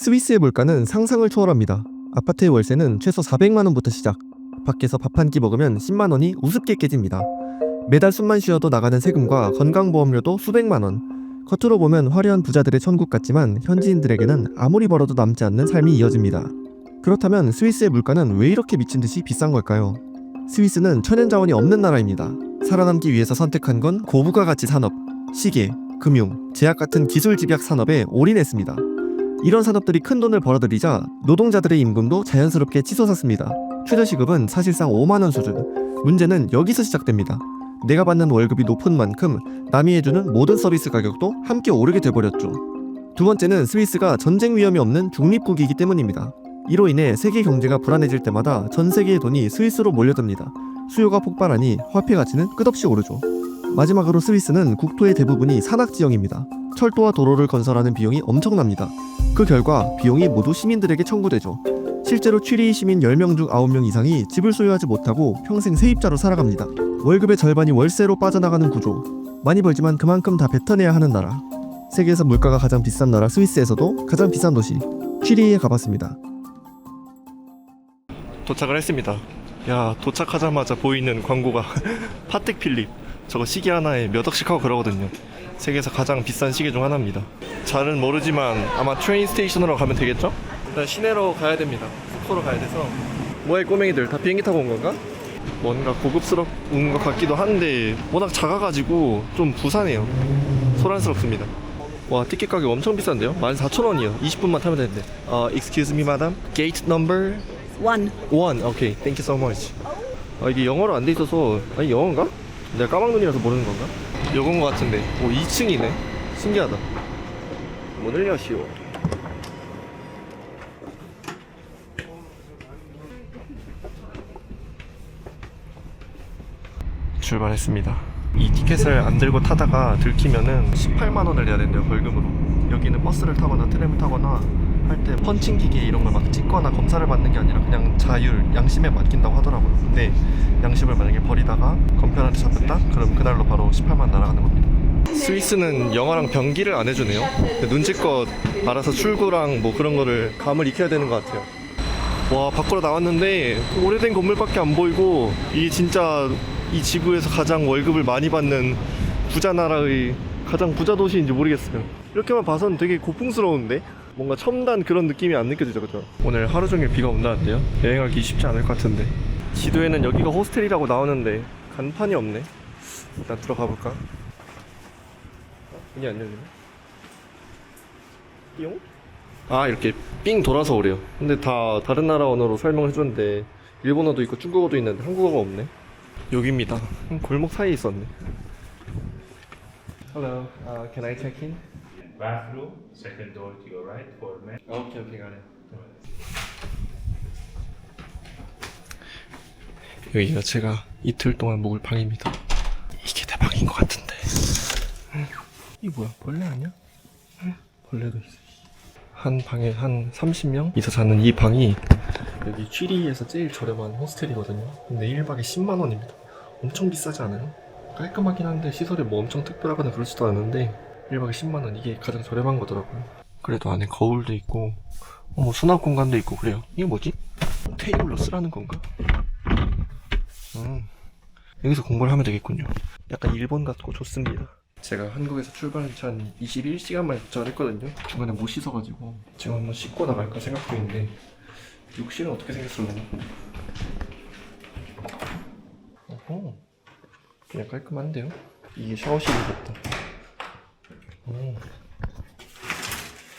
스위스의 물가는 상상을 초월합니다. 아파트의 월세는 최소 400만 원부터 시작. 밖에서 밥 한 끼 먹으면 10만 원이 우습게 깨집니다. 매달 숨만 쉬어도 나가는 세금과 건강보험료도 수백만 원. 겉으로 보면 화려한 부자들의 천국 같지만 현지인들에게는 아무리 벌어도 남지 않는 삶이 이어집니다. 그렇다면 스위스의 물가는 왜 이렇게 미친 듯이 비싼 걸까요? 스위스는 천연자원이 없는 나라입니다. 살아남기 위해서 선택한 건 고부가 가치 산업, 시계, 금융, 제약 같은 기술 집약 산업에 올인했습니다. 이런 산업들이 큰 돈을 벌어들이자 노동자들의 임금도 자연스럽게 치솟았습니다. 최저시급은 사실상 5만 원 수준. 문제는 여기서 시작됩니다. 내가 받는 월급이 높은 만큼 남이 해주는 모든 서비스 가격도 함께 오르게 돼버렸죠. 두 번째는 스위스가 전쟁 위험이 없는 중립국이기 때문입니다. 이로 인해 세계 경제가 불안해질 때마다 전 세계의 돈이 스위스로 몰려듭니다. 수요가 폭발하니 화폐 가치는 끝없이 오르죠. 마지막으로 스위스는 국토의 대부분이 산악지형입니다. 철도와 도로를 건설하는 비용이 엄청납니다. 그 결과 비용이 모두 시민들에게 청구되죠. 실제로 취리 시민 10명 중 9명 이상이 집을 소유하지 못하고 평생 세입자로 살아갑니다. 월급의 절반이 월세로 빠져나가는 구조. 많이 벌지만 그만큼 다 뱉어내야 하는 나라. 세계에서 물가가 가장 비싼 나라 스위스에서도 가장 비싼 도시 취리히에 가봤습니다. 도착을 했습니다. 야, 도착하자마자 보이는 광고가 파텍 필립. 저거 시계 하나에 몇 억씩 하고 그러거든요. 세계에서 가장 비싼 시계 중 하나입니다. 잘은 모르지만 아마 트레인 스테이션으로 가면 되겠죠? 일단 시내로 가야 됩니다. 숙소로 가야 돼서. 뭐야 이 꼬맹이들 다 비행기 타고 온 건가? 뭔가 고급스러운 것 같기도 한데 워낙 작아가지고 좀 부산해요. 소란스럽습니다. 와, 티켓 가격 엄청 비싼데요? 14,000원이요 20분만 타면 되는데. Excuse me madam, gate number 1. Okay, thank you so much. 이게 영어로 안 돼 있어서. 아니 영어인가? 내가 까막눈이라서 모르는 건가? 요건 거 같은데. 오, 2층이네. 신기하다. 문을 여시오. 출발했습니다. 이 티켓을 안 들고 타다가 들키면은 18만 원을 내야 된대요, 벌금으로. 여기는 버스를 타거나 트램을 타거나 할 때 펀칭 기계 이런 걸 막 찍거나 검사를 받는 게 아니라 그냥 자율, 양심에 맡긴다고 하더라고요. 근데 양심을 만약에 버리다가 검편한테 잡혔다? 그럼 그날로 바로 18만 원 날아가는 겁니다. 스위스는 영어랑 변기를 안 해주네요. 눈치껏 알아서 출구랑 뭐 그런 거를 감을 익혀야 되는 것 같아요. 와, 밖으로 나왔는데 오래된 건물밖에 안 보이고, 이게 진짜 이 지구에서 가장 월급을 많이 받는 부자 나라의 가장 부자 도시인지 모르겠어요. 이렇게만 봐선 되게 고풍스러운데? 뭔가 첨단 그런 느낌이 안 느껴지죠, 그죠? 오늘 하루 종일 비가 온다는데요? 여행하기 쉽지 않을 것 같은데. 지도에는 여기가 호스텔이라고 나오는데 간판이 없네. 일단 들어가 볼까? 문이 안 열리네. 띠용? 이렇게 삥 돌아서 오래요. 근데 다 다른 나라 언어로 설명을 해줬는데 일본어도 있고 중국어도 있는데 한국어가 없네. 여기입니다. 골목 사이에 있었네. Hello, can I check in? Bathroom, second door to your right for men. Okay, got it. 여기가 제가 이틀 동안 묵을 방입니다. 이게 내 방인 것 같은데. 이 뭐야, 벌레 아니야? 벌레도 있어. 한 방에 한 30명 이서 자는 이 방이 여기 취리히에서 제일 저렴한 호스텔이거든요. 근데 1박에 10만 원입니다. 엄청 비싸지 않아요? 깔끔하긴 한데 시설이 뭐 엄청 특별하거나 그렇지도 않은데 1박에 10만 원, 이게 가장 저렴한 거더라고요. 그래도 안에 거울도 있고 뭐 수납 공간도 있고 그래요. 이게 뭐지? 테이블로 쓰라는 건가? 여기서 공부를 하면 되겠군요. 약간 일본 같고 좋습니다. 제가 한국에서 출발한 지 한 21시간 만에 도착을 했거든요. 중간에 못 씻어가지고 지금 한번 씻고 나갈까 생각 중인데 욕실은 어떻게 생겼을려나? 어허, 그냥 깔끔한데요? 이게 샤워실이겠다.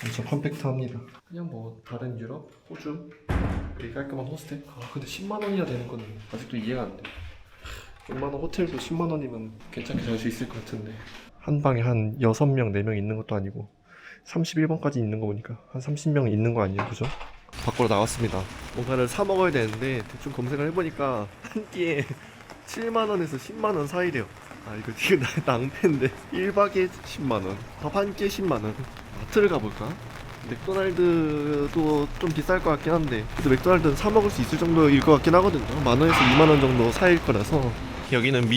엄청 컴팩트합니다. 그냥 뭐 다른 유럽, 호주 되게 깔끔한 호스텔? 근데 10만원이나 되는 거는 아직도 이해가 안 돼. 웬만한 호텔도 10만원이면 괜찮게 잘 수 있을 것 같은데 한 방에 한 6명, 4명 있는 것도 아니고 31번까지 있는 거 보니까 한 30명 있는 거 아니에요, 그죠? 밖으로 나왔습니다. 뭔가를 사 먹어야 되는데 대충 검색을 해보니까 한 끼에 7만원에서 10만원 사이래요. 이거 되게 낭패인데 1박에 10만원, 밥 한 끼에 10만원. 마트를 가볼까? 맥도날드도 좀 비쌀 것 같긴 한데 그래도 맥도날드는 사 먹을 수 있을 정도일 것 같긴 하거든요. 만원에서 2만원 정도 사이일 거라서. 여기는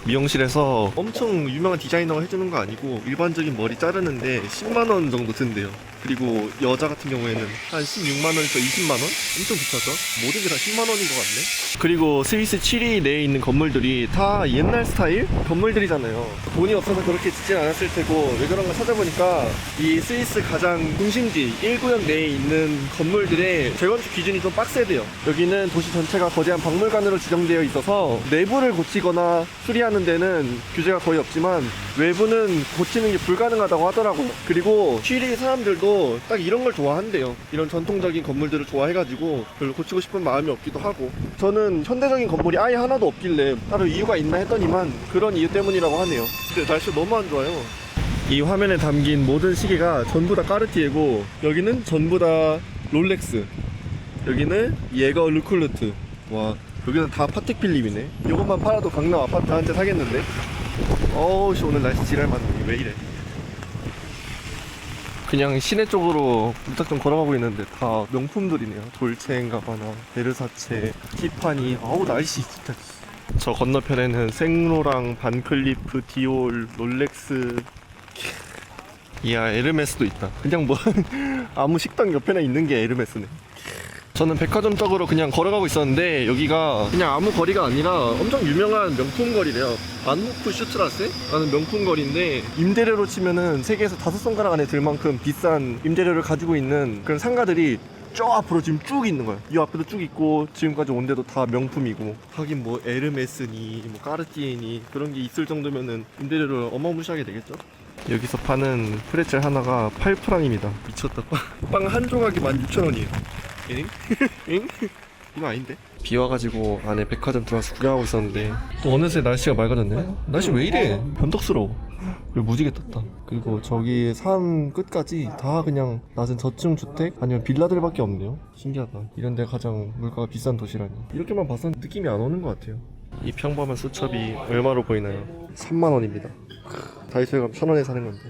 미용실에서 엄청 유명한 디자이너가 해주는 거 아니고 일반적인 머리 자르는데 10만원 정도 든대요. 그리고 여자 같은 경우에는 한 16만원에서 20만원? 엄청 비싸죠? 모든 게 다 10만원인 것 같네. 그리고 스위스 7위 내에 있는 건물들이 다 옛날 스타일 건물들이잖아요. 돈이 없어서 그렇게 짓진 않았을 테고, 왜 그런가 찾아보니까 이 스위스 가장 중심지 1구역 내에 있는 건물들의 재건축 기준이 좀 빡세대요. 여기는 도시 전체가 거대한 박물관으로 지정되어 있어서 내부를 고치거나 수리하는 데는 규제가 거의 없지만 외부는 고치는 게 불가능하다고 하더라고요. 그리고 취리 사람들도 딱 이런 걸 좋아한대요. 이런 전통적인 건물들을 좋아해가지고 별로 고치고 싶은 마음이 없기도 하고, 저는 현대적인 건물이 아예 하나도 없길래 따로 이유가 있나 했더니만 그런 이유 때문이라고 하네요. 근데 날씨가 너무 안 좋아요. 이 화면에 담긴 모든 시계가 전부 다 까르티에고, 여기는 전부 다 롤렉스, 여기는 예거 르쿨루트. 와, 여기는 다 파텍 필립이네. 이것만 팔아도 강남 아파트 한 채 사겠는데? 어우씨, 오늘 날씨 지랄맞네. 왜 이래. 그냥 시내 쪽으로 무작정 걸어가고 있는데 다 명품들이네요. 돌체인가바나, 베르사체, 티파니. 아우, 날씨 진짜. 저 건너편에는 생로랑, 반클리프, 디올, 롤렉스. 이야, 에르메스도 있다. 그냥 뭐 아무 식당 옆에나 있는 게 에르메스네. 저는 백화점 쪽으로 그냥 걸어가고 있었는데, 여기가 그냥 아무 거리가 아니라 엄청 유명한 명품 거리래요. 안호프 슈트라세? 라는 명품 거리인데, 임대료로 치면은 세계에서 5손가락 안에 들 만큼 비싼 임대료를 가지고 있는 그런 상가들이 저 앞으로 지금 쭉 있는 거예요. 이 앞에도 쭉 있고, 지금까지 온 데도 다 명품이고, 하긴 뭐 에르메스니 뭐 까르띠에니 그런 게 있을 정도면은 임대료를 어마무시하게 되겠죠. 여기서 파는 프레첼 하나가 8프랑입니다. 미쳤다. 빵 한 조각이 16,000원이에요. 엥? 엥? 이거 아닌데? 비 와가지고 안에 백화점 들어와서 구경하고 있었는데, 또 어느새 날씨가 맑아졌네. 날씨 왜 이래? 변덕스러워. 그리고 무지개 떴다. 그리고 저기 산 끝까지 다 그냥 낮은 저층 주택 아니면 빌라들밖에 없네요. 신기하다. 이런 데 가장 물가가 비싼 도시라니. 이렇게만 봐선 느낌이 안 오는 것 같아요. 이 평범한 수첩이 얼마로 보이나요? 3만원입니다. 다이소에 가면 1,000원에 사는 건데,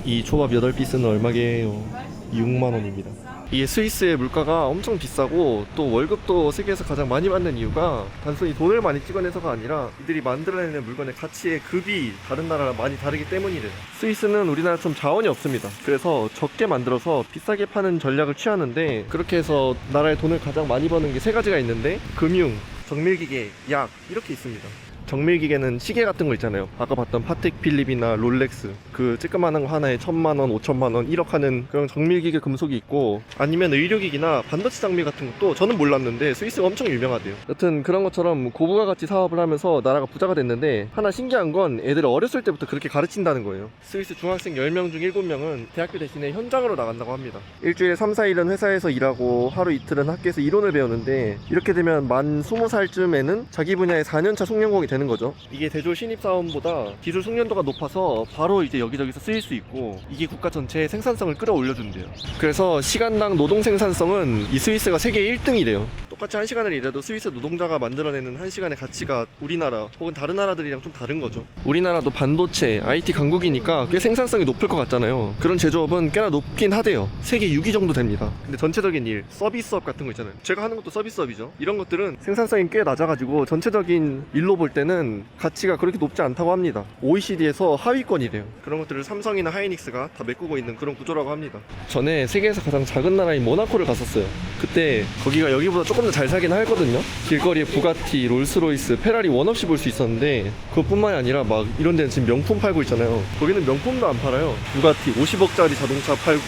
이 초밥 8피스는 얼마게요? 6만원입니다. 이게 스위스의 물가가 엄청 비싸고, 또 월급도 세계에서 가장 많이 받는 이유가 단순히 돈을 많이 찍어내서가 아니라 이들이 만들어내는 물건의 가치의 급이 다른 나라랑 많이 다르기 때문이래요. 스위스는 우리나라처럼 자원이 없습니다. 그래서 적게 만들어서 비싸게 파는 전략을 취하는데, 그렇게 해서 나라의 돈을 가장 많이 버는 게 3가지가 있는데, 금융, 정밀기계, 약, 이렇게 있습니다. 정밀기계는 시계 같은 거 있잖아요. 아까 봤던 파텍 필립이나 롤렉스, 그 쬐끄만한 거 하나에 1,000만원, 5천만원, 1억 하는 그런 정밀기계 금속이 있고, 아니면 의료기기나 반도체 장비 같은 것도 저는 몰랐는데 스위스가 엄청 유명하대요. 여튼 그런 것처럼 고부가 가치 사업을 하면서 나라가 부자가 됐는데, 하나 신기한 건 애들을 어렸을 때부터 그렇게 가르친다는 거예요. 스위스 중학생 10명 중 7명은 대학교 대신에 현장으로 나간다고 합니다. 일주일에 3, 4일은 회사에서 일하고 하루 이틀은 학교에서 이론을 배우는데, 이렇게 되면 만 20살쯤에는 자기 분야의 4년차 숙련공이 되는 거죠. 이게 대졸 신입사원보다 기술 숙련도가 높아서 바로 이제 여기저기서 쓰일 수 있고, 이게 국가 전체의 생산성을 끌어올려준대요. 그래서 시간당 노동 생산성은 이 스위스가 세계 1등이래요. 똑같이 1시간을 일해도 스위스 노동자가 만들어내는 1시간의 가치가 우리나라 혹은 다른 나라들이랑 좀 다른 거죠. 우리나라도 반도체, IT 강국이니까 꽤 생산성이 높을 것 같잖아요. 그런 제조업은 꽤나 높긴 하대요. 세계 6위 정도 됩니다. 근데 전체적인 일, 서비스업 같은 거 있잖아요. 제가 하는 것도 서비스업이죠. 이런 것들은 생산성이 꽤 낮아가지고 전체적인 일로 볼 때는 가치가 그렇게 높지 않다고 합니다. OECD에서 하위권이래요. 그런 것들을 삼성이나 하이닉스가 다 메꾸고 있는 그런 구조라고 합니다. 전에 세계에서 가장 작은 나라인 모나코를 갔었어요. 그때 거기가 여기보다 조금 더 잘 살긴 하거든요. 길거리에 부가티, 롤스로이스, 페라리 원 없이 볼 수 있었는데, 그것뿐만이 아니라 막 이런 데는 지금 명품 팔고 있잖아요. 거기는 명품도 안 팔아요. 부가티 50억짜리 자동차 팔고,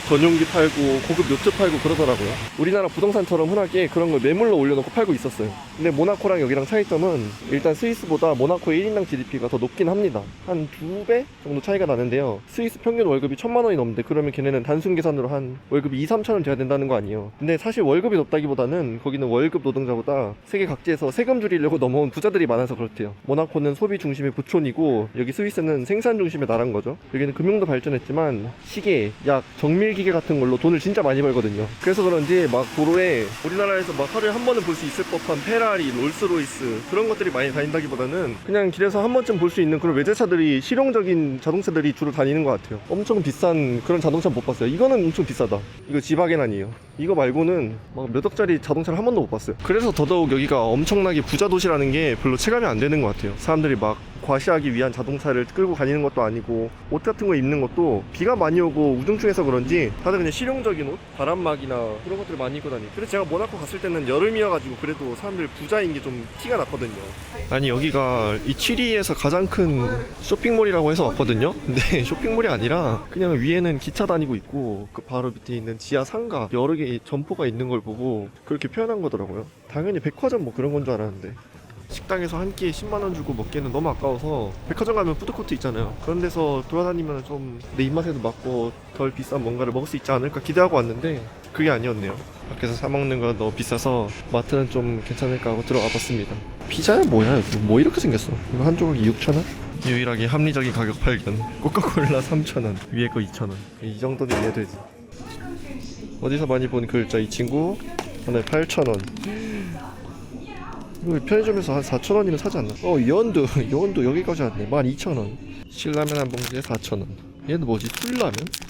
전용기 팔고, 고급 요트 팔고 그러더라고요. 우리나라 부동산처럼 흔하게 그런 걸 매물로 올려놓고 팔고 있었어요. 근데 모나코랑 여기랑 차이점은, 일단 스위스보다 모나코의 1인당 GDP가 더 높긴 합니다. 한 2배 정도 차이가 나는데요. 스위스 평균 월급이 1,000만 원이 넘는데, 그러면 걔네는 단순 계산으로 한 월급이 2, 3천 원 돼야 된다는 거 아니에요. 근데 사실 월급이 높다기보다는 거기는 월급 노동자보다 세계 각지에서 세금 줄이려고 넘어온 부자들이 많아서 그렇대요. 모나코는 소비 중심의 부촌이고, 여기 스위스는 생산 중심의 나라인 거죠. 여기는 금융도 발전했지만 시계, 약, 정밀기계 같은 걸로 돈을 진짜 많이 벌거든요. 그래서 그런지 막 도로에 우리나라에서 막 하루에 한 번은 볼 수 있을 법한 페라리, 롤스로이스 그런 것들이 많이 다닌다기보다는 그냥 길에서 한 번쯤 볼 수 있는 그런 외제차들이, 실용적인 자동차들이 주로 다니는 것 같아요. 엄청 비싼 그런 자동차 못 봤어요. 이거는 엄청 비싸다. 이거 지바겐 아니에요. 이거 말고는 막 몇 억짜리 자동차를 한 번도 못 봤어요. 그래서 더더욱 여기가 엄청나게 부자 도시라는 게 별로 체감이 안 되는 것 같아요. 사람들이 막 과시하기 위한 자동차를 끌고 다니는 것도 아니고 옷 같은 거 입는 것도 비가 많이 오고 우중충해서 그런지 다들 그냥 실용적인 옷, 바람막이나 그런 것들을 많이 입고 다니. 그래서 제가 모나코 갔을 때는 여름이어가지고 그래도 사람들 부자인 게 좀 티가 났거든요. 아니 여기가 이 취리에서 가장 큰 쇼핑몰이라고 해서 왔거든요. 근데 쇼핑몰이 아니라 그냥 위에는 기차 다니고 있고 그 바로 밑에 있는 지하 상가 여러 개의 점포가 있는 걸 보고 그렇게 표현한 거더라고요. 당연히 백화점 뭐 그런 건 줄 알았는데 식당에서 한 끼에 10만원 주고 먹기에는 너무 아까워서 백화점 가면 푸드코트 있잖아요. 그런 데서 돌아다니면 좀 내 입맛에도 맞고 덜 비싼 뭔가를 먹을 수 있지 않을까 기대하고 왔는데 그게 아니었네요. 밖에서 사 먹는 건 너무 비싸서 마트는 좀 괜찮을까 하고 들어와 봤습니다. 피자야 뭐야 이거 뭐 이렇게 생겼어. 이거 한 조각이 6,000원? 유일하게 합리적인 가격 발견. 코카콜라 3,000원, 위에 거 2,000원. 이 정도는 이해되지. 어디서 많이 본 글자 이 친구 하나에 8,000원. 이거 편의점에서 한 4,000원이면 사지 않나? 연두 여기까지 왔네. 12,000원. 신라면 한 봉지에 4,000원. 얘는 뭐지?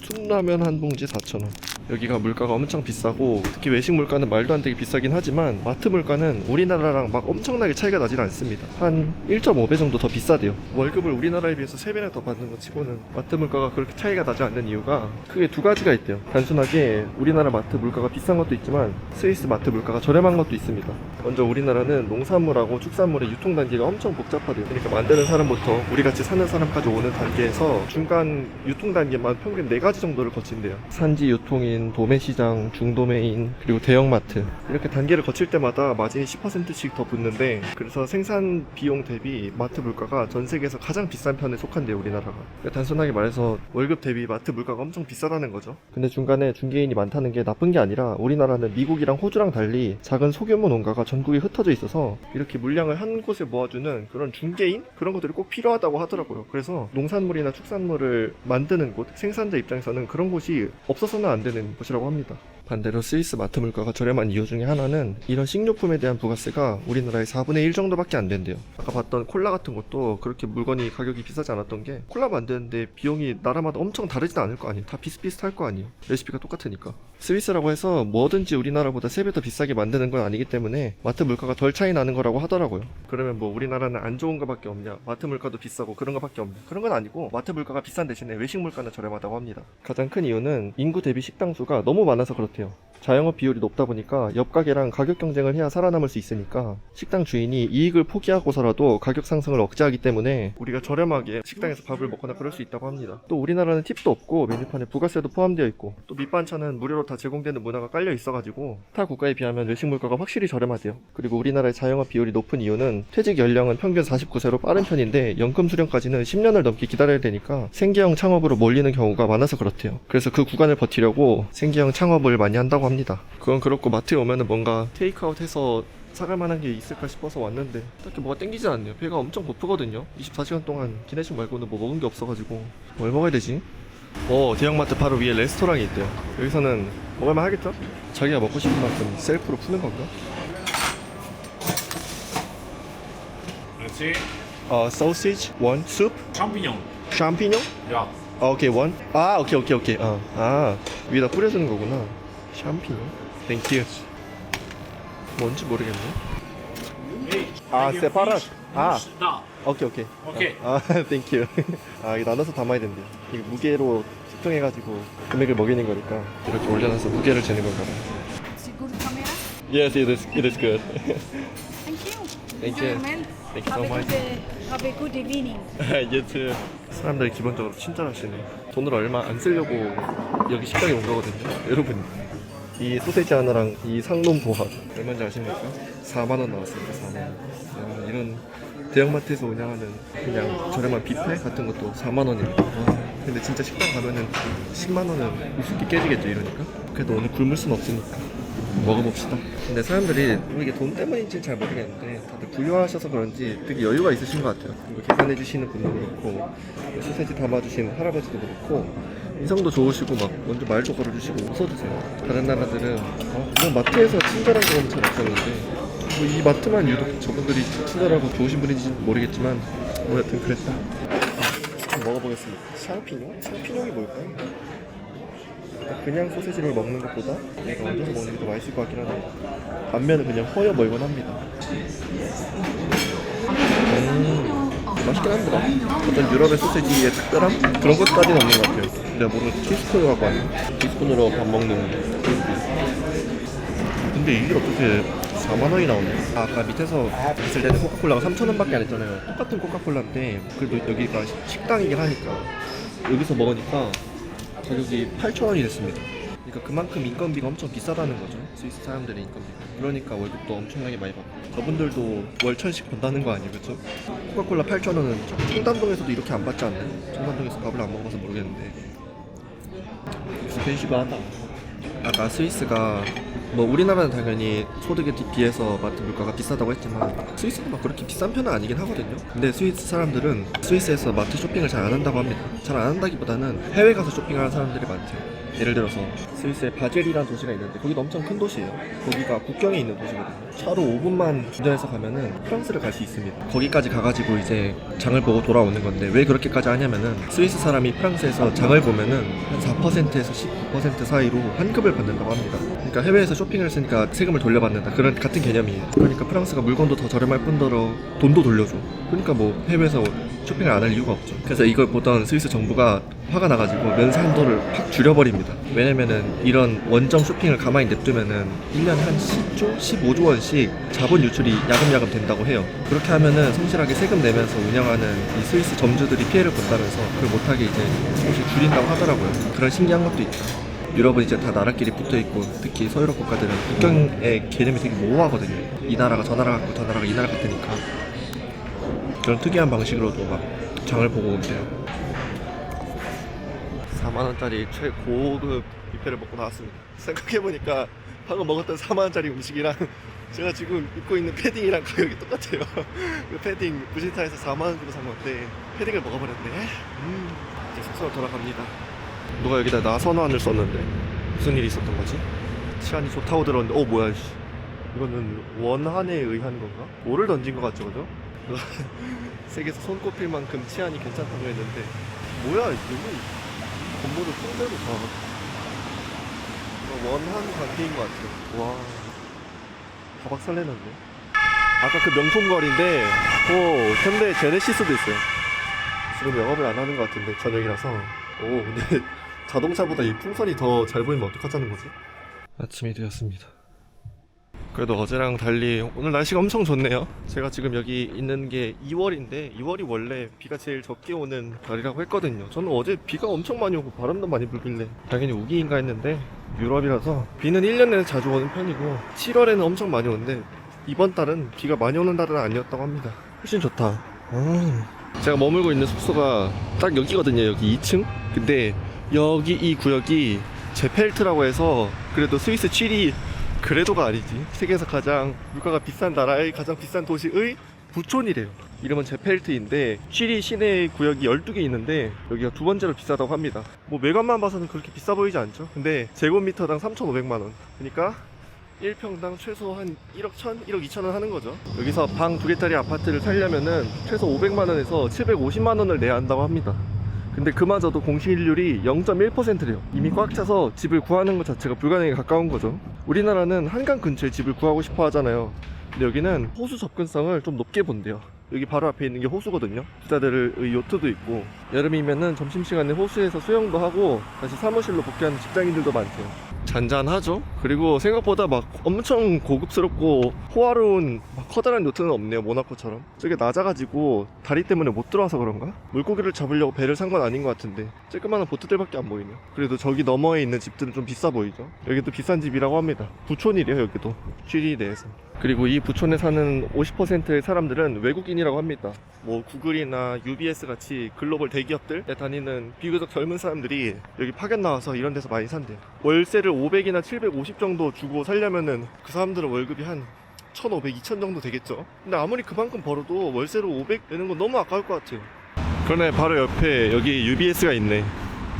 순라면 한 봉지에 4,000원. 여기가 물가가 엄청 비싸고 특히 외식 물가는 말도 안 되게 비싸긴 하지만 마트 물가는 우리나라랑 막 엄청나게 차이가 나질 않습니다. 한 1.5배 정도 더 비싸대요. 월급을 우리나라에 비해서 3배나 더 받는 것 치고는 마트 물가가 그렇게 차이가 나지 않는 이유가 크게 두 가지가 있대요. 단순하게 우리나라 마트 물가가 비싼 것도 있지만 스위스 마트 물가가 저렴한 것도 있습니다. 먼저 우리나라는 농산물하고 축산물의 유통 단계가 엄청 복잡하대요. 그러니까 만드는 사람부터 우리같이 사는 사람까지 오는 단계에서 중간 유통 단계만 평균 4가지 정도를 거친대요. 산지 유통인, 도매시장, 중도매인, 그리고 대형마트 이렇게 단계를 거칠 때마다 마진이 10%씩 더 붙는데 그래서 생산 비용 대비 마트 물가가 전 세계에서 가장 비싼 편에 속한대요 우리나라가. 그러니까 단순하게 말해서 월급 대비 마트 물가가 엄청 비싸다는 거죠. 근데 중간에 중개인이 많다는 게 나쁜 게 아니라 우리나라는 미국이랑 호주랑 달리 작은 소규모 농가가 전국에 흩어져 있어서 이렇게 물량을 한 곳에 모아주는 그런 중개인? 그런 것들이 꼭 필요하다고 하더라고요. 그래서 농산물이나 축산물을 만드는 곳, 생산자 입장에서는 그런 곳이 없어서는 안 되는 곳이라고 합니다. 반대로 스위스 마트 물가가 저렴한 이유 중에 하나는 이런 식료품에 대한 부가세가 우리나라의 4분의 1 정도밖에 안 된대요. 아까 봤던 콜라 같은 것도 그렇게 물건이 가격이 비싸지 않았던 게 콜라 만드는데 비용이 나라마다 엄청 다르진 않을 거 아니에요. 다 비슷비슷할 거 아니에요. 레시피가 똑같으니까. 스위스라고 해서 뭐든지 우리나라보다 3배 더 비싸게 만드는 건 아니기 때문에 마트 물가가 덜 차이 나는 거라고 하더라고요. 그러면 뭐 우리나라는 안 좋은 거밖에 없냐, 마트 물가도 비싸고 그런 거밖에 없냐, 그런 건 아니고 마트 물가가 비싼 대신에 외식 물가는 저렴하다고 합니다. 가장 큰 이유는 인구 대비 식당 수가 너무 많아서 그렇대요. 자영업 비율이 높다 보니까 옆 가게랑 가격 경쟁을 해야 살아남을 수 있으니까 식당 주인이 이익을 포기하고서라도 가격 상승을 억제하기 때문에 우리가 저렴하게 식당에서 밥을 먹거나 그럴 수 있다고 합니다. 또 우리나라는 팁도 없고 메뉴판에 부가세도 포함되어 있고 또 밑반찬은 무료로 다 제공되는 문화가 깔려 있어가지고 타 국가에 비하면 외식 물가가 확실히 저렴하대요. 그리고 우리나라의 자영업 비율이 높은 이유는 퇴직 연령은 평균 49세로 빠른 편인데 연금 수령까지는 10년을 넘게 기다려야 되니까 생계형 창업으로 몰리는 경우가 많아서 그렇대요. 그래서 그 구간을 버티려고 생계형 창업을 많이 한다고 합니다. 그건 그렇고 마트에 오면은 뭔가 테이크아웃 해서 사갈 만한 게 있을까 싶어서 왔는데 딱히 뭐가 땡기지 않네요. 배가 엄청 고프거든요. 24시간 동안 기내식 말고는 뭐 먹은 게 없어가지고 뭘 먹어야 되지? 대형마트 바로 위에 레스토랑이 있대요. 여기서는 먹을만 하겠죠? 자기가 먹고 싶은 만큼 셀프로 푸는 건가? Let's see. Sausage, one, soup, Champignon. champignon? Yeah. 오케이, one. 오케이. 위에다 뿌려주는 거구나. 샴피뇨? 땡큐. 뭔지 모르겠네. 세파랏. Da. 오케이. 오케이. 땡큐. 이거 나눠서 담아야 된대요. 이거 무게로 측정해가지고 금액을 먹이는 거니까 이렇게 올려놔서 무게를 재는 건가 봐요. Is it good camera? Yes, it is good. Thank you. Thank you. Enjoyment. Thank you so much. Have a good evening. You too. 사람들이 기본적으로 친절하시네. 돈을 얼마 안 쓰려고 여기 식당에 온 거거든요. 여러분, 이 소세지 하나랑 이 상놈 도합 얼마인지 아십니까? 4만원 나왔습니다. 4만원. 이런 대형마트에서 운영하는 그냥 저렴한 뷔페 같은 것도 4만원입니다. 근데 진짜 식당 가면은 10만원은 우습게 깨지겠죠 이러니까. 그래도 오늘 굶을 순 없으니까 먹어봅시다. 근데 사람들이 이게 돈 때문인지는 잘 모르겠는데 다들 부유하셔서 그런지 되게 여유가 있으신 것 같아요. 이거 계산해주시는 분도 그렇고 소세지 담아주시는 할아버지도 그렇고 인성도 좋으시고 막 먼저 말도 걸어주시고 웃어주세요. 다른 나라들은 그냥 마트에서 친절한 경험은 잘 없었는데 뭐 이 마트만 유독 저분들이 친절하고 좋으신 분인지는 모르겠지만 뭐 여튼 그랬다. 좀 먹어보겠습니다. 샹피뇽? 샹피뇽이 뭘까요? 그냥 소세지를 먹는 것보다 내가 얹어서 먹는 게 더 맛있을 것 같긴 하네. 반면에 그냥 허여 멀곤합니다. 맛있긴 합니다. 어떤 유럽의 소세지의 특별함? 그런 것까지는 없는 것 같아요. 내가 모르는 티스푼을 갖고 왔네. 티스푼으로 밥 먹는 근데 이게 어떻게 4만원이 나오네. 아까 밑에서 봤을 때는 코카콜라가 3,000원밖에 안 했잖아요. 똑같은 코카콜라인데 그래도 여기가 식당이긴 하니까 여기서 먹으니까 가격이 8,000원이 됐습니다. 그러니까 그만큼 인건비가 엄청 비싸다는 거죠. 스위스 사람들의 인건비가. 그러니까 월급도 엄청나게 많이 받고 저분들도 월 1,000씩 번다는 거 아니에요, 그렇죠? 코카콜라 8,000원은 청담동에서도 이렇게 안 받지 않나요? 청담동에서 밥을 안 먹어서 모르겠는데 스페이시바하다. 아까 스위스가 뭐 우리나라는 당연히 소득에 비해서 마트 물가가 비싸다고 했지만 스위스도 막 그렇게 비싼 편은 아니긴 하거든요. 근데 스위스 사람들은 스위스에서 마트 쇼핑을 잘 안 한다고 합니다. 잘 안 한다기보다는 해외 가서 쇼핑하는 사람들이 많대요. 예를 들어서 스위스에 바젤이라는 도시가 있는데 거기도 엄청 큰 도시예요. 거기가 국경에 있는 도시거든요. 차로 5분만 운전해서 가면은 프랑스를 갈 수 있습니다. 거기까지 가가지고 이제 장을 보고 돌아오는 건데 왜 그렇게까지 하냐면은 스위스 사람이 프랑스에서 장을 보면은 한 4%에서 19% 사이로 환급을 받는다고 합니다. 그러니까 해외에서 쇼핑을 했으니까 세금을 돌려받는다, 그런 같은 개념이에요. 그러니까 프랑스가 물건도 더 저렴할 뿐더러 돈도 돌려줘. 그러니까 뭐 해외에서 쇼핑을 안 할 이유가 없죠. 그래서 이걸 보던 스위스 정부가 화가 나가지고 면세 한도를 확 줄여버립니다. 왜냐면은 이런 원정 쇼핑을 가만히 냅두면은 1년에 한 10조, 15조 원씩 자본 유출이 야금야금 된다고 해요. 그렇게 하면은 성실하게 세금 내면서 운영하는 이 스위스 점주들이 피해를 본다면서 그걸 못하게 이제 조금씩 줄인다고 하더라고요. 그런 신기한 것도 있다. 유럽은 이제 다 나라끼리 붙어있고 특히 서유럽 국가들은 국경의 개념이 되게 모호하거든요. 이 나라가 저 나라 같고 저 나라가 이 나라 같으니까 그런 특이한 방식으로도 막 장을 보고 온대요. 4만원짜리 최고급 뷔페를 먹고 나왔습니다. 생각해보니까 방금 먹었던 4만원짜리 음식이랑 제가 지금 입고 있는 패딩이랑 가격이 똑같아요. 그 패딩 부시타에서 4만원 주고 산 건데 패딩을 먹어버렸네. 이제 숙소로 돌아갑니다. 누가 여기다 나선환을 썼는데 무슨 일이 있었던 거지? 치안이 좋다고 들었는데 뭐야 씨. 이거는 원한에 의한 건가? 뭐를 던진 것 같죠, 그죠? 세계에서 손꼽힐 만큼 치안이 괜찮다고 했는데 뭐야 이거 건물을 통째로 다 원한 관계인 것 같아요. 와, 바박 설레는데. 아까 그 명품 거리인데 현대 제네시스도 있어요. 지금 영업을 안 하는 것 같은데 저녁이라서. 근데 자동차보다 이 풍선이 더 잘 보이면 어떡하자는 거지? 아침이 되었습니다. 그래도 어제랑 달리 오늘 날씨가 엄청 좋네요. 제가 지금 여기 있는 게 2월인데 2월이 원래 비가 제일 적게 오는 달이라고 했거든요. 저는 어제 비가 엄청 많이 오고 바람도 많이 불길래 당연히 우기인가 했는데 유럽이라서 비는 1년 내내 자주 오는 편이고 7월에는 엄청 많이 오는데 이번 달은 비가 많이 오는 달은 아니었다고 합니다. 훨씬 좋다. 제가 머물고 있는 숙소가 딱 여기거든요. 여기 2층. 근데 여기 이 구역이 제펠트라고 해서 그래도 스위스 7위 그래도가 아니지, 세계에서 가장 물가가 비싼 나라의 가장 비싼 도시의 부촌이래요. 이름은 제펠트인데 취리 시내 구역이 12개 있는데 여기가 두 번째로 비싸다고 합니다. 뭐 외관만 봐서는 그렇게 비싸 보이지 않죠. 근데 제곱미터당 3,500만원, 그러니까 1평당 최소 한 1억 1천, 1억 2천원 하는 거죠. 여기서 방 2개짜리 아파트를 살려면은 최소 500만원에서 750만원을 내야 한다고 합니다. 근데 그마저도 공실률이 0.1%래요. 이미 꽉 차서 집을 구하는 것 자체가 불가능에 가까운 거죠. 우리나라는 한강 근처에 집을 구하고 싶어 하잖아요. 근데 여기는 호수 접근성을 좀 높게 본대요. 여기 바로 앞에 있는 게 호수거든요. 기자들의 요트도 있고 여름이면은 점심시간에 호수에서 수영도 하고 다시 사무실로 복귀하는 직장인들도 많대요. 잔잔하죠? 그리고 생각보다 막 엄청 고급스럽고 호화로운 막 커다란 요트는 없네요. 모나코처럼. 저게 낮아가지고 다리 때문에 못 들어와서 그런가? 물고기를 잡으려고 배를 산 건 아닌 것 같은데 쬐끄만한 보트들밖에 안 보이네요. 그래도 저기 너머에 있는 집들은 좀 비싸 보이죠? 여기도 비싼 집이라고 합니다. 부촌이래요, 여기도. 취리 내에서. 그리고 이 부촌에 사는 50%의 사람들은 외국인이라고 합니다. 뭐 구글이나 UBS 같이 글로벌 대기업들에 다니는 비교적 젊은 사람들이 여기 파견 나와서 이런 데서 많이 산대요. 월세를 500이나 750 정도 주고 살려면은 그 사람들은 월급이 한 1,500, 2,000 정도 되겠죠. 근데 아무리 그만큼 벌어도 월세로 500 내는 건 너무 아까울 것 같아요. 그러네, 바로 옆에 여기 UBS가 있네.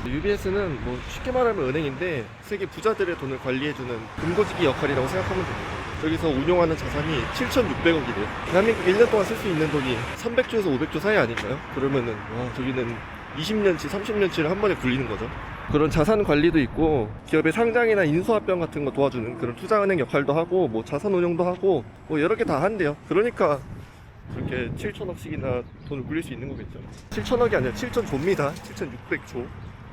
UBS는 뭐 쉽게 말하면 은행인데 세계 부자들의 돈을 관리해주는 금고지기 역할이라고 생각하면 됩니다. 여기서 운용하는 자산이 7,600억이래요. 대한민국 1년 동안 쓸 수 있는 돈이 300조에서 500조 사이 아닌가요? 그러면은 와, 저기는 20년치, 30년치를 한 번에 굴리는 거죠. 그런 자산 관리도 있고 기업의 상장이나 인수합병 같은 거 도와주는 그런 투자은행 역할도 하고 뭐 자산 운용도 하고 뭐 여러 개 다 한대요. 그러니까 그렇게 7천억씩이나 돈을 굴릴 수 있는 거겠죠. 7천억이 아니라 7천조입니다. 7,600조.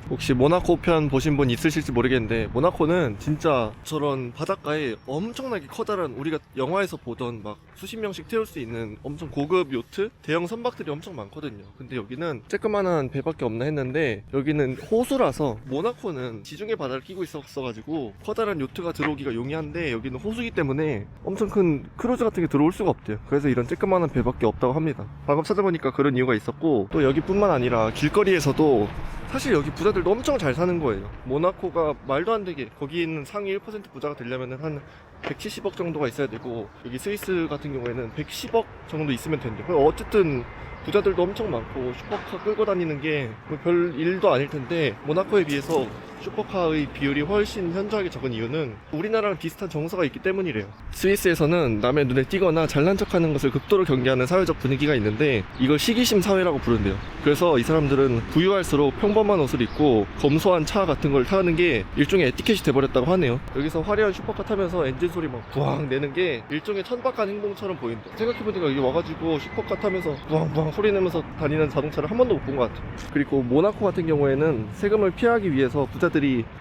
혹시 모나코 편 보신 분 있으실지 모르겠는데 모나코는 진짜 저런 바닷가에 엄청나게 커다란 우리가 영화에서 보던 막 수십 명씩 태울 수 있는 엄청 고급 요트? 대형 선박들이 엄청 많거든요. 근데 여기는 쬐끄만한 배밖에 없나 했는데 여기는 호수라서 모나코는 지중해 바다를 끼고 있었어가지고 커다란 요트가 들어오기가 용이한데 여기는 호수기 때문에 엄청 큰 크루즈 같은 게 들어올 수가 없대요. 그래서 이런 쬐끄만한 배밖에 없다고 합니다. 방금 찾아보니까 그런 이유가 있었고 또 여기뿐만 아니라 길거리에서도 사실 여기 부자들도 엄청 잘 사는 거예요. 모나코가 말도 안 되게 거기 있는 상위 1% 부자가 되려면 한 170억 정도가 있어야 되고 여기 스위스 같은 경우에는 110억 정도 있으면 된대요. 어쨌든 부자들도 엄청 많고 슈퍼카 끌고 다니는 게 별 일도 아닐 텐데 모나코에 비해서 슈퍼카의 비율이 훨씬 현저하게 적은 이유는 우리나라랑 비슷한 정서가 있기 때문이래요. 스위스에서는 남의 눈에 띄거나 잘난 척하는 것을 극도로 경계하는 사회적 분위기가 있는데 이걸 시기심 사회라고 부른대요. 그래서 이 사람들은 부유할수록 평범한 옷을 입고 검소한 차 같은 걸 타는 게 일종의 에티켓이 돼버렸다고 하네요. 여기서 화려한 슈퍼카 타면서 엔진 소리 막 부앙 내는 게 일종의 천박한 행동처럼 보인다. 생각해보니까 여기 와가지고 슈퍼카 타면서 부앙부앙 소리 내면서 다니는 자동차를 한 번도 못 본 것 같아요. 그리고 모나코 같은 경우에는 세금을 피하기 위해서 부자들이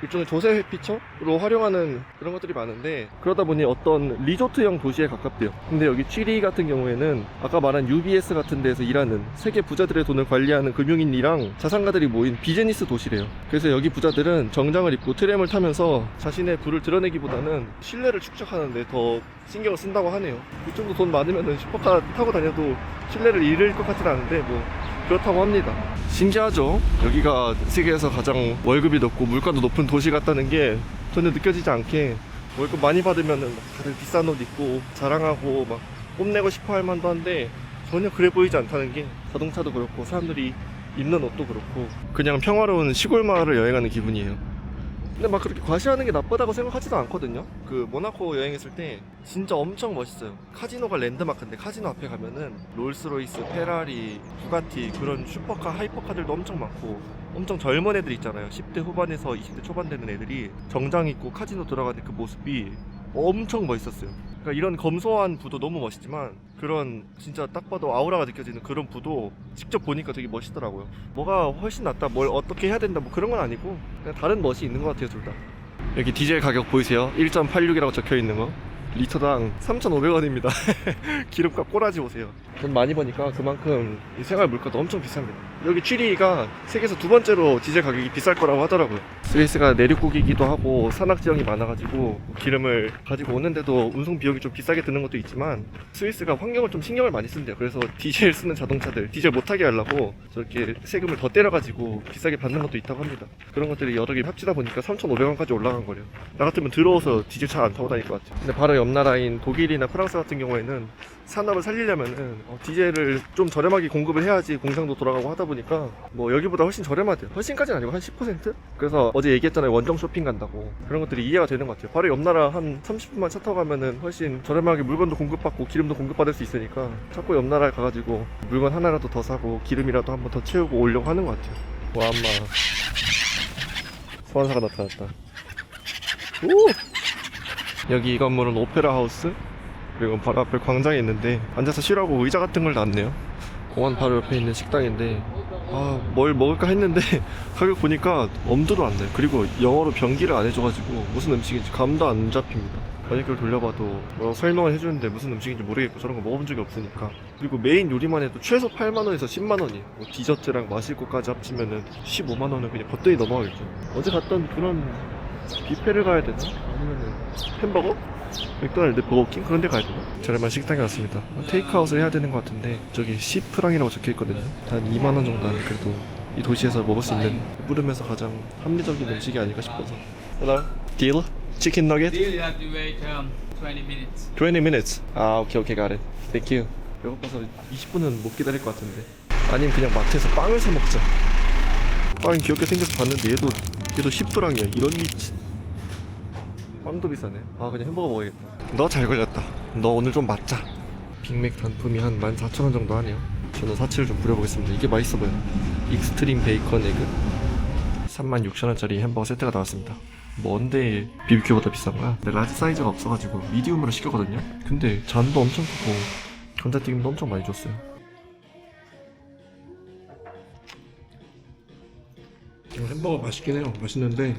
일종의 조세 회피처로 활용하는 그런 것들이 많은데 그러다 보니 어떤 리조트형 도시에 가깝대요. 근데 여기 취리 같은 경우에는 아까 말한 UBS 같은 데서 일하는 세계 부자들의 돈을 관리하는 금융인이랑 자산가들이 모인 비즈니스 도시래요. 그래서 여기 부자들은 정장을 입고 트램을 타면서 자신의 부를 드러내기보다는 신뢰를 축적하는데 더 신경을 쓴다고 하네요. 이 정도 돈 많으면 슈퍼카 타고 다녀도 신뢰를 잃을 것 같진 않은데 뭐 그렇다고 합니다. 신기하죠? 여기가 세계에서 가장 월급이 높고 물가도 높은 도시 같다는 게 전혀 느껴지지 않게 월급 많이 받으면은 다들 비싼 옷 입고 자랑하고 막 뽐내고 싶어 할 만도 한데 전혀 그래 보이지 않다는 게 자동차도 그렇고 사람들이 입는 옷도 그렇고 그냥 평화로운 시골 마을을 여행하는 기분이에요. 근데 막 그렇게 과시하는 게 나쁘다고 생각하지도 않거든요. 그 모나코 여행했을 때 진짜 엄청 멋있어요. 카지노가 랜드마크인데 카지노 앞에 가면은 롤스로이스, 페라리, 부가티 그런 슈퍼카, 하이퍼카들도 엄청 많고 엄청 젊은 애들 있잖아요. 10대 후반에서 20대 초반 되는 애들이 정장 입고 카지노 들어가는 그 모습이 엄청 멋있었어요. 그러니까 이런 검소한 부도 너무 멋있지만 그런 진짜 딱 봐도 아우라가 느껴지는 그런 부도 직접 보니까 되게 멋있더라고요. 뭐가 훨씬 낫다, 뭘 어떻게 해야 된다 뭐 그런 건 아니고 그냥 다른 멋이 있는 것 같아요, 둘 다. 여기 디젤 가격 보이세요? 1.86이라고 적혀 있는 거 리터당 3,500원입니다. 기름값 꼬라지 보세요. 돈 많이 버니까 그만큼 이 생활 물가도 엄청 비쌉니다. 여기 취리가 세계에서 두 번째로 디젤 가격이 비쌀 거라고 하더라고요. 스위스가 내륙국이기도 하고 산악 지형이 많아가지고 기름을 가지고 오는데도 운송 비용이 좀 비싸게 드는 것도 있지만 스위스가 환경을 좀 신경을 많이 쓴대요. 그래서 디젤 쓰는 자동차들 디젤 못하게 하려고 저렇게 세금을 더 때려가지고 비싸게 받는 것도 있다고 합니다. 그런 것들이 여러 개 합치다 보니까 3,500원까지 올라간 거래요. 나 같으면 들어와서 디젤 차 안 타고 다닐 것 같아요. 근데 바로 옆 나라인 독일이나 프랑스 같은 경우에는 산업을 살리려면은 디젤을 좀 저렴하게 공급을 해야지 공장도 돌아가고 하다 보니까 뭐 여기보다 훨씬 저렴하대요. 훨씬까지는 아니고 한 10%? 그래서 어제 얘기했잖아요. 원정 쇼핑 간다고. 그런 것들이 이해가 되는 것 같아요. 바로 옆 나라 한 30분만 차 타고 가면은 훨씬 저렴하게 물건도 공급받고 기름도 공급받을 수 있으니까 자꾸 옆 나라에 가가지고 물건 하나라도 더 사고 기름이라도 한번 더 채우고 오려고 하는 것 같아요. 와, 엄마. 소환사가 나타났다. 오! 여기 이 건물은 오페라 하우스, 그리고 바로 앞에 광장이 있는데 앉아서 쉬라고 의자 같은 걸 놨네요. 공원 바로 옆에 있는 식당인데 뭘 먹을까 했는데 가격 보니까 엄두도 안 나요. 그리고 영어로 병기를 안 해줘가지고 무슨 음식인지 감도 안 잡힙니다. 번역기를 돌려봐도 설명을 해주는데 무슨 음식인지 모르겠고 저런 거 먹어본 적이 없으니까. 그리고 메인 요리만 해도 최소 8만원에서 10만원이에요. 뭐 디저트랑 마실 것까지 합치면은 15만원은 그냥 거뜬히 넘어가겠죠. 어제 갔던 그런 뷔페를 가야 되나? 아니면은 햄버거? 맥도날드, 버거킹? 그런 데 가야 되나? 저렴한 식당에 왔습니다. 테이크아웃을 해야 되는 것 같은데 저기 시프랑이라고 적혀있거든요. 한 2만원 정도 하는 그래도 이 도시에서 먹을 수 있는 부르면서 가장 합리적인 음식이 아닐까 싶어서. Hello? Deal? Chicken nugget? Deal, you have to wait 20 minutes. 20 minutes? 오케이, got it. Thank you. 배고파서 20분은 못 기다릴 것 같은데. 아니면 그냥 마트에서 빵을 사 먹자. 빵이 귀엽게 생겨서 봤는데 얘도 10프랑이야. 이런 미친. 빵도 비싸네. 그냥 햄버거 먹어야겠다. 너 잘 걸렸다. 너 오늘 좀 맞자. 빅맥 단품이 한 14,000원 정도 하네요. 저는 사치를 좀 부려보겠습니다. 이게 맛있어 보여. 익스트림 베이컨 에그 36,000원짜리 햄버거 세트가 나왔습니다. 뭔데 BBQ보다 비싼 거야? 내가 라지 사이즈가 없어가지고 미디움으로 시켰거든요. 근데 잔도 엄청 크고 감자튀김도 엄청 많이 줬어요. 햄버거 맛있긴 해요. 맛있는데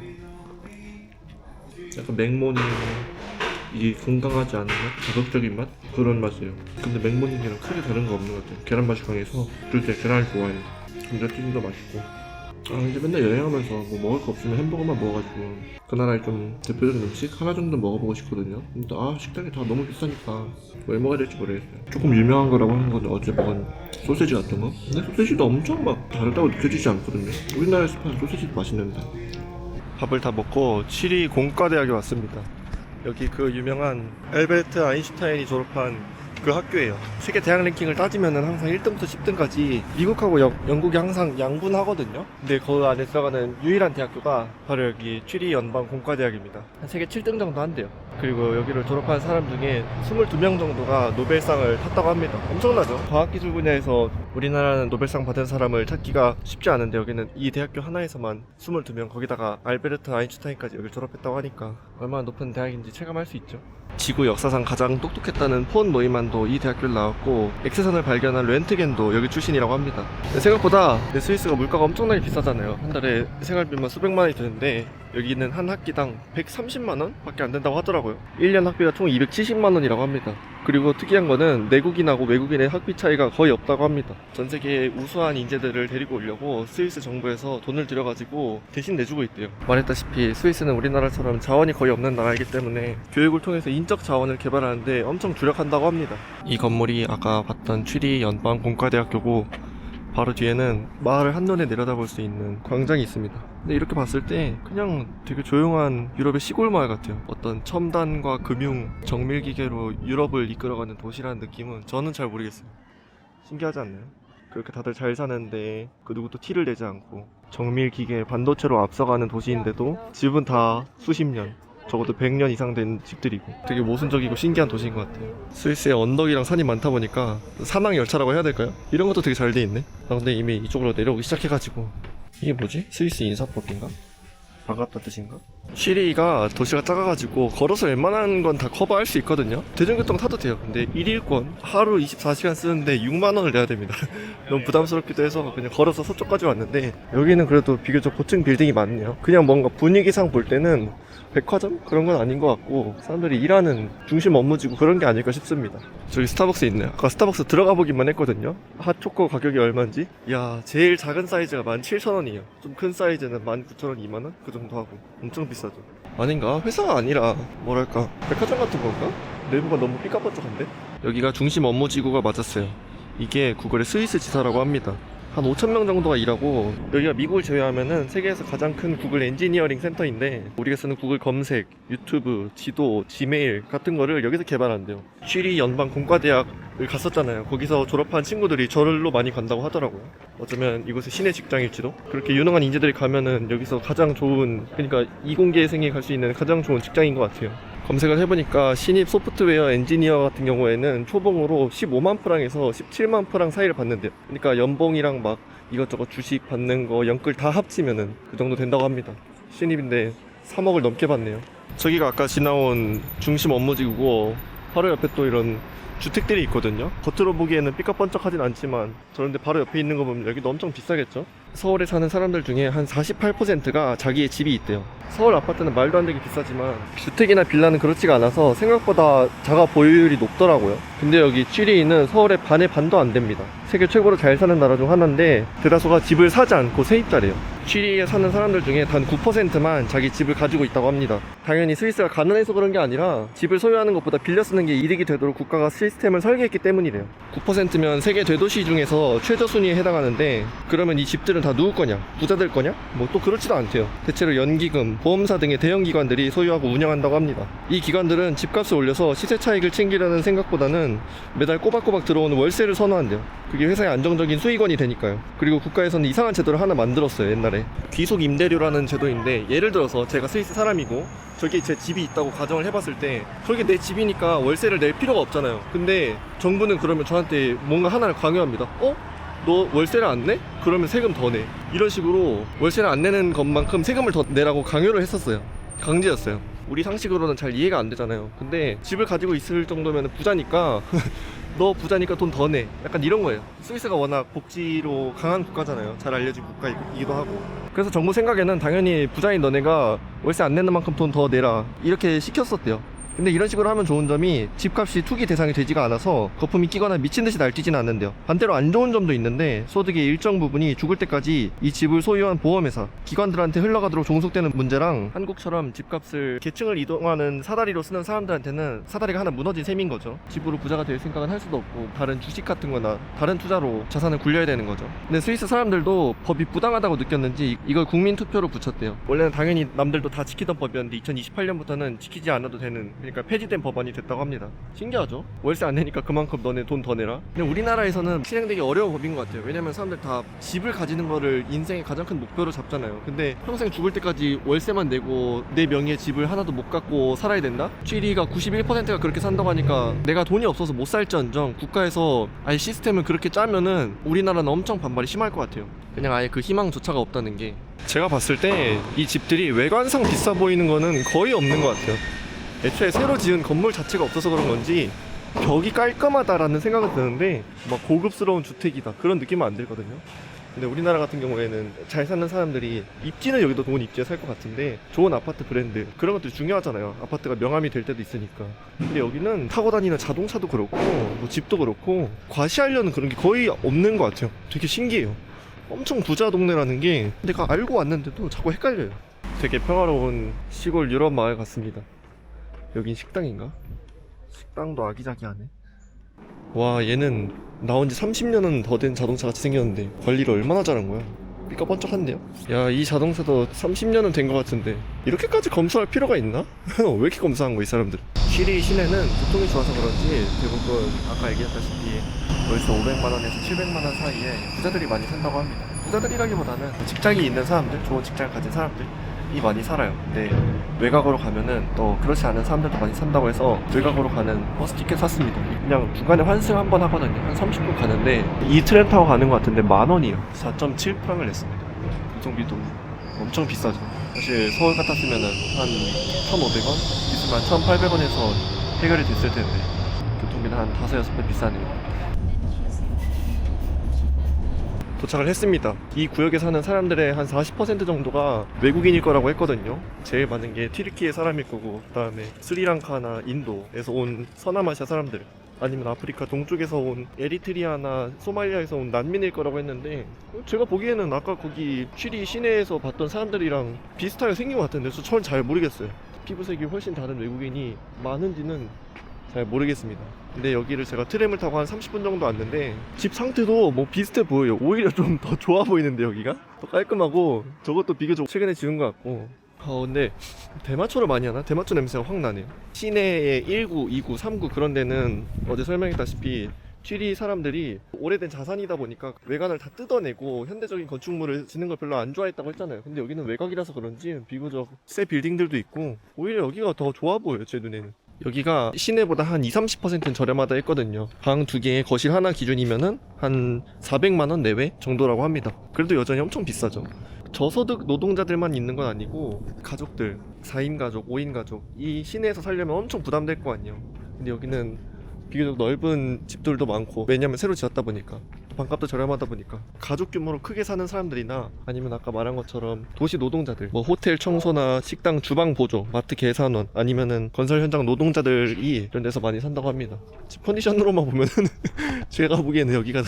약간 맥모닝 이 건강하지 않은 맛? 자극적인 맛? 그런 맛이에요. 근데 맥모닝이랑 크게 다른 거 없는 것 같아요. 계란 맛이 강해서 둘 다 계란을 좋아해요. 감자튀김도 맛있고. 이제 맨날 여행하면서 뭐 먹을 거 없으면 햄버거만 먹어가지고 그 나라의 좀 대표적인 음식 하나 정도 먹어보고 싶거든요. 근데 식당이 다 너무 비싸니까 뭘 먹어야 될지 모르겠어요. 조금 유명한 거라고 하는 건 어제 먹은 소세지 같은 거? 근데 소세지도 엄청 막 다르다고 느껴지지 않거든요. 우리나라에서 파는 소세지도 맛있는데. 밥을 다 먹고 취리 공과대학에 왔습니다. 여기 그 유명한 알베르트 아인슈타인이 졸업한 그 학교예요. 세계 대학 랭킹을 따지면은 항상 1등부터 10등까지 미국하고 영국이 항상 양분하거든요. 근데 그 안에 들어가는 유일한 대학교가 바로 여기 취리 연방 공과대학입니다. 한 세계 7등 정도 한대요. 그리고 여기를 졸업한 사람 중에 22명 정도가 노벨상을 탔다고 합니다. 엄청나죠? 과학기술 분야에서 우리나라는 노벨상 받은 사람을 찾기가 쉽지 않은데 여기는 이 대학교 하나에서만 22명, 거기다가 알베르트 아인슈타인까지 여기 졸업했다고 하니까 얼마나 높은 대학인지 체감할 수 있죠. 지구 역사상 가장 똑똑했다는 폰 노이만도 이 대학교를 나왔고 X선을 발견한 렌트겐도 여기 출신이라고 합니다. 생각보다 스위스가 물가가 엄청나게 비싸잖아요. 한 달에 생활비만 수백만 원이 드는데 여기는 한 학기당 130만원 밖에 안 된다고 하더라고요. 1년 학비가 총 270만원이라고 합니다. 그리고 특이한 거는 내국인하고 외국인의 학비 차이가 거의 없다고 합니다. 전 세계의 우수한 인재들을 데리고 오려고 스위스 정부에서 돈을 들여가지고 대신 내주고 있대요. 말했다시피 스위스는 우리나라처럼 자원이 거의 없는 나라이기 때문에 교육을 통해서 인적 자원을 개발하는데 엄청 주력한다고 합니다. 이 건물이 아까 봤던 취리 연방공과대학교고 바로 뒤에는 마을을 한눈에 내려다볼 수 있는 광장이 있습니다. 근데 이렇게 봤을 때 그냥 되게 조용한 유럽의 시골 마을 같아요. 어떤 첨단과 금융, 정밀기계로 유럽을 이끌어가는 도시라는 느낌은 저는 잘 모르겠어요. 신기하지 않나요? 그렇게 다들 잘 사는데 그 누구도 티를 내지 않고 정밀기계, 반도체로 앞서가는 도시인데도 집은 다 수십 년, 적어도 100년 이상 된 집들이고 되게 모순적이고 신기한 도시인 것 같아요. 스위스에 언덕이랑 산이 많다 보니까 산악 열차라고 해야 될까요? 이런 것도 되게 잘 돼 있네. 나 근데 이미 이쪽으로 내려오기 시작해가지고 이게 뭐지? 스위스 인사법인가? 반갑다 뜻인가? 취리가 도시가 작아가지고 걸어서 웬만한 건 다 커버할 수 있거든요. 대중교통 타도 돼요. 근데 1일권 하루 24시간 쓰는데 6만원을 내야 됩니다. 너무 부담스럽기도 해서 그냥 걸어서 서쪽까지 왔는데 여기는 그래도 비교적 고층 빌딩이 많네요. 그냥 뭔가 분위기상 볼 때는 백화점? 그런 건 아닌 것 같고 사람들이 일하는 중심 업무지구 그런 게 아닐까 싶습니다. 저기 스타벅스 있네요. 아까 스타벅스 들어가 보기만 했거든요. 핫초코 가격이 얼마인지. 이야, 제일 작은 사이즈가 17,000원이에요 좀 큰 사이즈는 19,000원, 2만원? 그 정도 하고 엄청 비싸죠. 아닌가? 회사가 아니라 뭐랄까 백화점 같은 건가? 내부가 너무 삐까뻔쩍한데? 여기가 중심 업무지구가 맞았어요. 이게 구글의 스위스 지사라고 합니다. 한 5,000명 정도가 일하고 여기가 미국을 제외하면은 세계에서 가장 큰 구글 엔지니어링 센터인데 우리가 쓰는 구글 검색, 유튜브, 지도, 지메일 같은 거를 여기서 개발한대요. 취리 연방 공과대학을 갔었잖아요. 거기서 졸업한 친구들이 저를로 많이 간다고 하더라고요. 어쩌면 이곳의 신의 직장일지도. 그렇게 유능한 인재들이 가면은 여기서 가장 좋은, 그러니까 이공계생이 갈 수 있는 가장 좋은 직장인 것 같아요. 검색을 해보니까 신입 소프트웨어 엔지니어 같은 경우에는 초봉으로 15만 프랑에서 17만 프랑 사이를 받는데요. 그러니까 연봉이랑 막 이것저것 주식 받는 거 연끌 다 합치면은 그 정도 된다고 합니다. 신입인데 3억을 넘게 받네요. 저기가 아까 지나온 중심 업무지구고 바로 옆에 또 이런 주택들이 있거든요. 겉으로 보기에는 삐까뻔쩍하진 않지만 저런데 바로 옆에 있는 거 보면 여기도 엄청 비싸겠죠. 서울에 사는 사람들 중에 한 48%가 자기의 집이 있대요. 서울 아파트는 말도 안 되게 비싸지만 주택이나 빌라는 그렇지가 않아서 생각보다 자가 보유율이 높더라고요. 근데 여기 취리는 서울의 반의 반도 안 됩니다. 세계 최고로 잘 사는 나라 중 하나인데 대다수가 집을 사지 않고 세입자래요. 취리에 사는 사람들 중에 단 9%만 자기 집을 가지고 있다고 합니다. 당연히 스위스가 가난해서 그런 게 아니라 집을 소유하는 것보다 빌려 쓰는 게 이득이 되도록 국가가 시스템을 설계했기 때문이래요. 9%면 세계 대도시 중에서 최저 순위에 해당하는데 그러면 이 집들은 다 누구 거냐? 부자들 거냐? 뭐 또 그렇지도 않대요. 대체로 연기금, 보험사 등의 대형 기관들이 소유하고 운영한다고 합니다. 이 기관들은 집값을 올려서 시세 차익을 챙기려는 생각보다는 매달 꼬박꼬박 들어오는 월세를 선호한대요. 그게 회사의 안정적인 수익원이 되니까요. 그리고 국가에서는 이상한 제도를 하나 만들었어요. 옛날에 귀속 임대료라는 제도인데 예를 들어서 제가 스위스 사람이고 저기 제 집이 있다고 가정을 해봤을 때 저게 내 집이니까 월세를 낼 필요가 없잖아요. 근데 정부는 그러면 저한테 뭔가 하나를 강요합니다. 너 월세를 안 내? 그러면 세금 더 내. 이런 식으로 월세를 안 내는 것만큼 세금을 더 내라고 강요를 했었어요. 강제였어요. 우리 상식으로는 잘 이해가 안 되잖아요. 근데 집을 가지고 있을 정도면 부자니까 너 부자니까 돈 더 내. 약간 이런 거예요. 스위스가 워낙 복지로 강한 국가잖아요. 잘 알려진 국가이기도 하고. 그래서 정부 생각에는 당연히 부자인 너네가 월세 안 내는 만큼 돈 더 내라 이렇게 시켰었대요. 근데 이런 식으로 하면 좋은 점이 집값이 투기 대상이 되지가 않아서 거품이 끼거나 미친듯이 날뛰지는 않는데요. 반대로 안 좋은 점도 있는데 소득의 일정 부분이 죽을 때까지 이 집을 소유한 보험회사, 기관들한테 흘러가도록 종속되는 문제랑 한국처럼 집값을 계층을 이동하는 사다리로 쓰는 사람들한테는 사다리가 하나 무너진 셈인 거죠. 집으로 부자가 될 생각은 할 수도 없고 다른 주식 같은 거나 다른 투자로 자산을 굴려야 되는 거죠. 근데 스위스 사람들도 법이 부당하다고 느꼈는지 이걸 국민투표로 붙였대요. 원래는 당연히 남들도 다 지키던 법이었는데 2028년부터는 지키지 않아도 되는, 그러니까 폐지된 법안이 됐다고 합니다. 신기하죠? 월세 안 내니까 그만큼 너네 돈 더 내라. 근데 우리나라에서는 실행되기 어려운 법인 것 같아요. 왜냐면 사람들 다 집을 가지는 거를 인생의 가장 큰 목표로 잡잖아요. 근데 평생 죽을 때까지 월세만 내고 내 명의의 집을 하나도 못 갖고 살아야 된다? 취리가 91%가 그렇게 산다고 하니까 내가 돈이 없어서 못 살지언정 국가에서 아예 시스템을 그렇게 짜면은 우리나라는 엄청 반발이 심할 것 같아요. 그냥 아예 그 희망조차가 없다는 게. 제가 봤을 때 이 집들이 외관상 비싸 보이는 거는 거의 없는 것 같아요. 애초에 새로 지은 건물 자체가 없어서 그런 건지 벽이 깔끔하다라는 생각은 드는데 막 고급스러운 주택이다 그런 느낌은 안 들거든요. 근데 우리나라 같은 경우에는 잘 사는 사람들이 입지는 여기도 좋은 입지에 살 것 같은데 좋은 아파트 브랜드 그런 것들이 중요하잖아요. 아파트가 명함이 될 때도 있으니까. 근데 여기는 타고 다니는 자동차도 그렇고 뭐 집도 그렇고 과시하려는 그런 게 거의 없는 것 같아요. 되게 신기해요. 엄청 부자 동네라는 게 내가 알고 왔는데도 자꾸 헷갈려요. 되게 평화로운 시골 유럽 마을 같습니다. 여긴 식당인가? 식당도 아기자기하네. 와, 얘는 나온 지 30년은 더 된 자동차 같이 생겼는데 관리를 얼마나 잘한 거야? 삐까번쩍한데요? 야, 이 자동차도 30년은 된 것 같은데 이렇게까지 검수할 필요가 있나? 왜 이렇게 검수한 거야 이 사람들? 취리 시내는 교통이 좋아서 그런지 대부분 아까 얘기했다시피 월세 500만원에서 700만원 사이에 부자들이 많이 산다고 합니다. 부자들이라기보다는 직장이 있는 사람들, 좋은 직장을 가진 사람들 이 많이 살아요. 근데 외곽으로 가면은 또 그렇지 않은 사람들도 많이 산다고 해서 외곽으로 가는 버스 티켓 샀습니다. 그냥 중간에 환승 한번 하거든요. 한 30분 가는데 이 트램 타고 가는 것 같은데 10,000원이에요. 4.7프랑을 냈습니다. 교통비도 엄청 비싸죠. 사실 서울 같았으면은 한 1,500원? 있으면 한 1,800원에서 해결이 됐을 텐데 교통비는 한 5-6배 비싸네요. 도착을 했습니다. 이 구역에 사는 사람들의 한 40% 정도가 외국인일 거라고 했거든요. 제일 많은 게 튀르키예 사람일 거고 그 다음에 스리랑카나 인도에서 온 서남아시아 사람들 아니면 아프리카 동쪽에서 온 에리트리아나 소말리아에서 온 난민일 거라고 했는데 제가 보기에는 아까 거기 취리 시내에서 봤던 사람들이랑 비슷하게 생긴 것 같은데 저는 잘 모르겠어요. 피부색이 훨씬 다른 외국인이 많은지는 잘 모르겠습니다. 근데 여기를 제가 트램을 타고 한 30분 정도 왔는데 집 상태도 뭐 비슷해 보여요. 오히려 좀 더 좋아 보이는데 여기가? 더 깔끔하고 저것도 비교적 최근에 지은 것 같고 근데 대마초를 많이 하나? 대마초 냄새가 확 나네요. 시내에 1구, 2구, 3구 그런 데는 어제 설명했다시피 취리 사람들이 오래된 자산이다 보니까 외관을 다 뜯어내고 현대적인 건축물을 짓는 걸 별로 안 좋아했다고 했잖아요. 근데 여기는 외곽이라서 그런지 비교적 새 빌딩들도 있고 오히려 여기가 더 좋아 보여요 제 눈에는. 여기가 시내보다 한 20-30%는 저렴하다 했거든요. 방 2개에 거실 하나 기준이면은 한 400만원 내외 정도라고 합니다. 그래도 여전히 엄청 비싸죠. 저소득 노동자들만 있는 건 아니고 가족들, 4인 가족, 5인 가족 이 시내에서 살려면 엄청 부담될 거 아니에요. 근데 여기는 비교적 넓은 집들도 많고 왜냐면 새로 지었다 보니까 반값도 저렴하다 보니까 가족 규모로 크게 사는 사람들이나 아니면 아까 말한 것처럼 도시 노동자들 뭐 호텔 청소나 식당 주방 보조, 마트 계산원 아니면은 건설 현장 노동자들이 이런 데서 많이 산다고 합니다. 집 컨디션으로만 보면은 제가 보기에는 여기가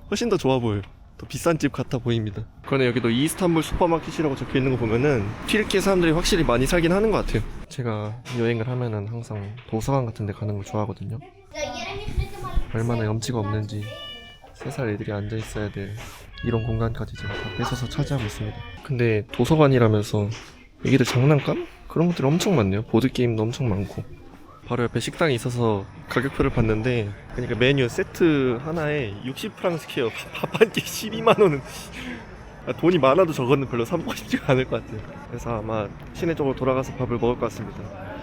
훨씬 더 좋아 보여요. 더 비싼 집 같아 보입니다. 그런데 여기도 이스탄불 슈퍼마켓이라고 적혀있는 거 보면은 튀르키예 사람들이 확실히 많이 살긴 하는 것 같아요. 제가 여행을 하면은 항상 도서관 같은 데 가는 걸 좋아하거든요. 얼마나 염치가 없는지 3살 애들이 앉아있어야 될 이런 공간까지 제가 다 뺏어서 차지하고 있습니다. 근데 도서관이라면서 애기들 장난감? 그런 것들이 엄청 많네요. 보드게임도 엄청 많고 바로 옆에 식당이 있어서 가격표를 봤는데 그러니까 메뉴 세트 하나에 60프랑스케요. 밥 한 끼 12만원은 돈이 많아도 저거는 별로 사 먹고 싶지가 않을 것 같아요. 그래서 아마 시내 쪽으로 돌아가서 밥을 먹을 것 같습니다.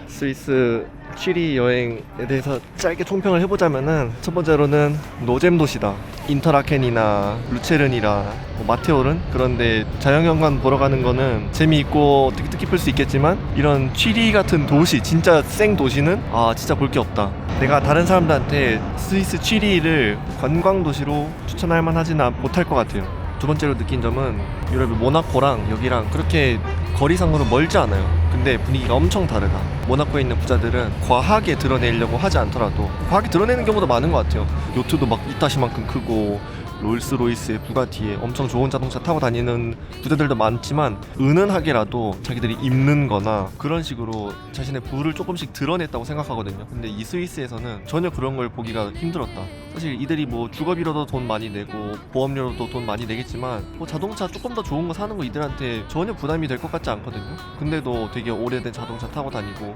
스위스 취리 여행에 대해서 짧게 총평을 해보자면은 첫 번째로는 노잼 도시다. 인터라켄이나 루체른이라 뭐 마테오른 그런데 자연경관 보러 가는 거는 재미있고 뜻깊을 수 있겠지만 이런 취리 같은 도시 진짜 생 도시는 진짜 볼 게 없다. 내가 다른 사람들한테 스위스 취리히를 관광 도시로 추천할 만하지는 못할 것 같아요. 두 번째로 느낀 점은 유럽의 모나코랑 여기랑 그렇게 거리상으로 멀지 않아요. 근데 분위기가 엄청 다르다. 모나코에 있는 부자들은 과하게 드러내려고 하지 않더라도 과하게 드러내는 경우도 많은 것 같아요. 요트도 막 이따시만큼 크고 롤스로이스에 부가티에 엄청 좋은 자동차 타고 다니는 부자들도 많지만 은은하게라도 자기들이 입는 거나 그런 식으로 자신의 부를 조금씩 드러냈다고 생각하거든요. 근데 이 스위스에서는 전혀 그런 걸 보기가 힘들었다. 사실 이들이 뭐 주거비로도 돈 많이 내고 보험료로도 돈 많이 내겠지만 뭐 자동차 조금 더 좋은 거 사는 거 이들한테 전혀 부담이 될 것 같지 않거든요. 근데도 되게 오래된 자동차 타고 다니고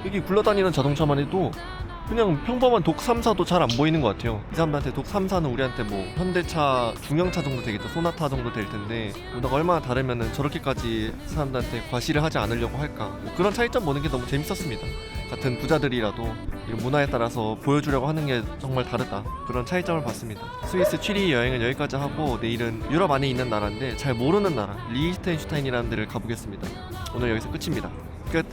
여기 굴러다니는 자동차만 해도 그냥 평범한 독 3사도 잘 안 보이는 것 같아요. 이 사람들한테 독 3사는 우리한테 뭐 현대차 중형차 정도 되겠죠. 소나타 정도 될 텐데 문화가 얼마나 다르면은 저렇게까지 사람들한테 과시를 하지 않으려고 할까. 뭐 그런 차이점 보는 게 너무 재밌었습니다. 같은 부자들이라도 이런 문화에 따라서 보여주려고 하는 게 정말 다르다. 그런 차이점을 봤습니다. 스위스 취리히 여행은 여기까지 하고 내일은 유럽 안에 있는 나라인데 잘 모르는 나라 리히텐슈타인이라는 데를 가보겠습니다. 오늘 여기서 끝입니다. 끝.